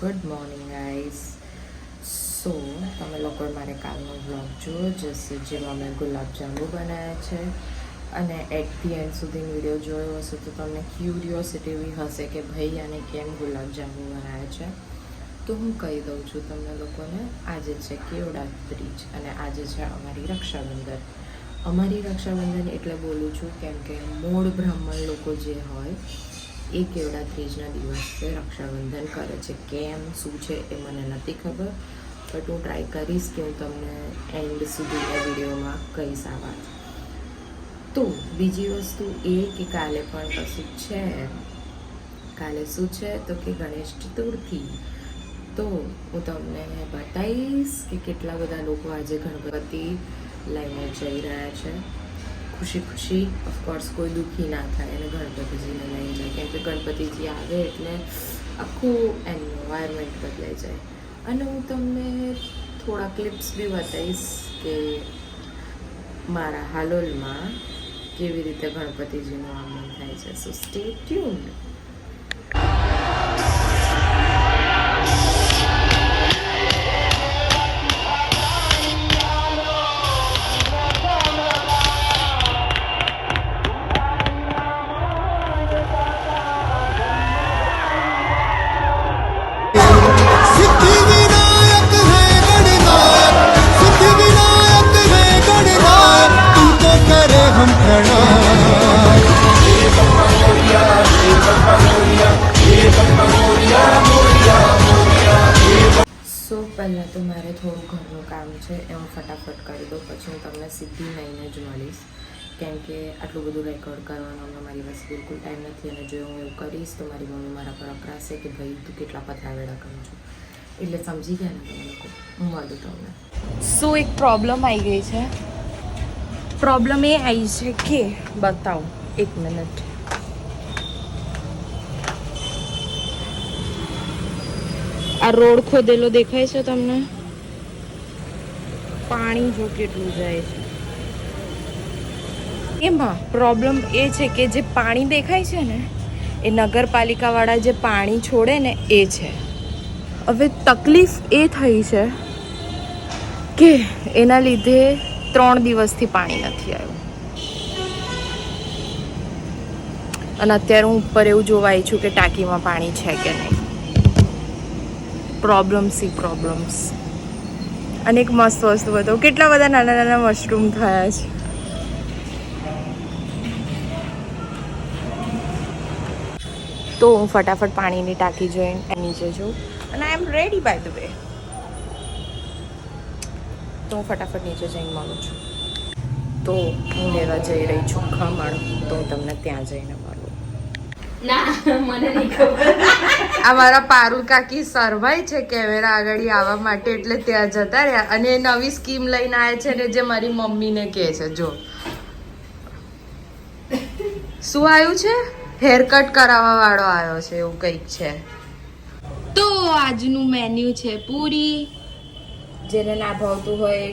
Good morning guys. સો તમે લોકોએ મારે કાલનો વ્લોગ જોયો જશે જેમાં મેં ગુલાબજાંબુ બનાવ્યા છે અને એટ ધી એન્ડ સુધીનો વિડીયો જોયો હશે તો તમને ક્યુરિયોસિટી એવી હશે કે ભાઈ આને કેમ ગુલાબજાંબુ બનાવ્યા છે. તો હું કહી દઉં છું તમને લોકોને. આજે છે કેવડા ત્રીજ અને આજે છે અમારી રક્ષાબંધન. અમારી રક્ષાબંધન એટલે બોલું છું કેમ કે મૂળ બ્રાહ્મણ લોકો જે હોય એ કેવડા ત્રીજના દિવસે રક્ષાબંધન કરે છે. કેમ શું છે એ મને નથી ખબર, બટ હું ટ્રાય કરીશ કે હું તમને એન્ડ સુધીના વિડીયોમાં કહીશ આ વાત. તો બીજી વસ્તુ એ કે કાલે પણ કશું છે. કાલે શું છે તો કે ગણેશ ચતુર્થી. તો હું તમને બતાવીશ કે કેટલા બધા લોકો આજે ગણપતિ લઈને જઈ રહ્યા છે. ખુશી ખુશી ઓફકોર્સ કોઈ દુઃખી ના થાય અને ગણપતિજીને લઈને જાય કેમ કે ગણપતિજી આવે એટલે આખું એન્વાયરમેન્ટ બદલાઈ જાય. અને હું તમને થોડા ક્લિપ્સ બી બતાવીશ કે મારા હાલોલમાં કેવી રીતે ગણપતિજીનું આગમન થાય છે. સો સ્ટે ટ્યુન્ડ. સો પહેલાં તો મારે થોડું ઘરનું કામ છે એ હું ફટાફટ કરી દઉં, પછી હું તમને સીધી લઈને જ મળીશ કેમ કે આટલું બધું રેકોર્ડ કરવાનો હમણાં મારી પાસે બિલકુલ ટાઈમ નથી. અને જો હું એવું કરીશ તો મારી મમ્મી મારા પર અકળાશે કે ભાઈ તું કેટલા પથરાવેડા કરું છું. એટલે સમજી ગયા ને તમે લોકો. હું મળું તમને. સો એક પ્રોબ્લેમ આવી ગઈ છે. પ્રોબ્લેમ એ આવી છે કે બતાવો એક મિનિટ. આ રોડ ખોદેલો દેખાય છે તમને? પાણી જો કેટલું જાય છે. એમાં પ્રોબ્લેમ એ છે કે જે પાણી દેખાય છે ને એ નગરપાલિકાવાળા જે પાણી છોડે ને એ છે. હવે તકલીફ એ થઈ છે કે એના લીધે 3 દિવસથી પાણી નથી આવ્યું. અને અત્યારે હું ઉપર એવું જોવા આવી છું કે ટાંકીમાં પાણી છે કે નહીં. પ્રોબ્લેમ્સ. અને એક મસ્ત વસ્તુ બતાવું, કેટલા બધા નાના નાના મશરૂમ થયા છે. તો હું ફટાફટ પાણીની ટાંકી જોઈને નીચે છું અને આઈ એમ રેડી બાય ધ વે. તો હું ફટાફટ નીચે જઈને મળું છું. તો હું લેવા જઈ રહી છું ખમણ, તો હું તમને ત્યાં જઈને મળું. ના મને નહીં ખબર. આ મારા પારુલ કાકી સરવાઈ છે કેમેરા આગળ આવવા માટે એટલે ત્યાં જતા રહ્યા અને એ નવી સ્કીમ લઈને આવ્યા છે ને જે મારી મમ્મીને કહે છે. જો શું આવ્યું છે, હેર કટ કરાવવા વાળો આવ્યો છે એવું કંઈક છે. તો આજનું મેન્યુ છે પૂરી, જેને ના ભાવતું હોય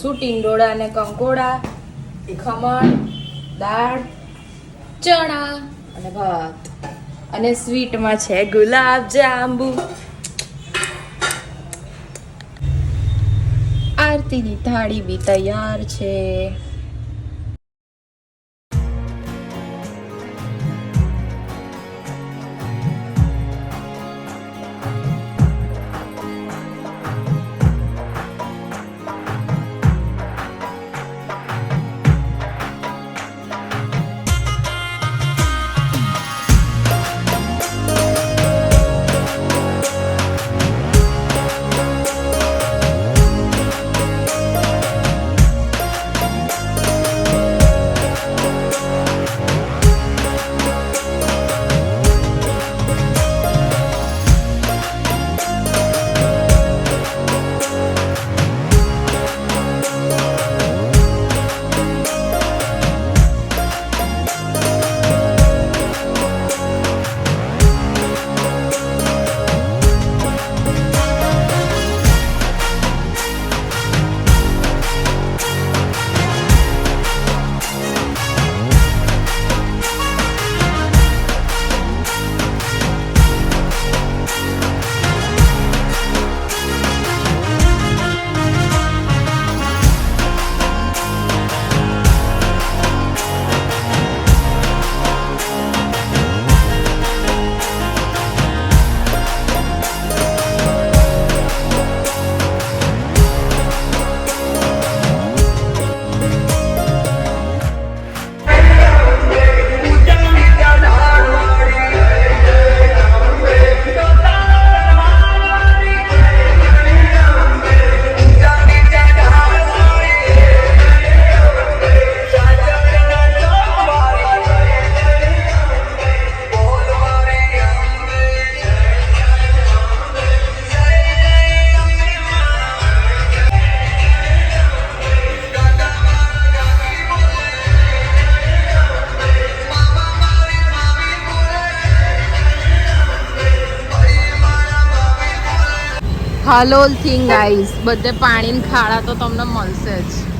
શું ટીંડોળા અને કંકોડા, ખમણ, દાળ, ચણા અને ભાત. અને સ્વીટમાં છે ગુલાબ જાંબુ. આરતીની થાળી બી તૈયાર છે. હાલોલ થિંગ ગાઈસ, બધે પાણી ખાડા તો તમને મળશે જ.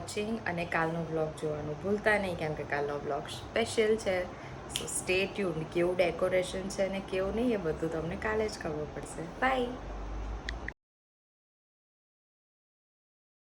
વોચિંગ અને કાલનો વ્લોગ જોવાનું ભૂલતા નહીં કેમ કે કાલનો વ્લોગ સ્પેશિયલ છે. સો સ્ટે ટ્યુન. કેવું ડેકોરેશન છે અને કેવું નહીં એ બધું તમને કાલે જ ખબર પડશે. બાય.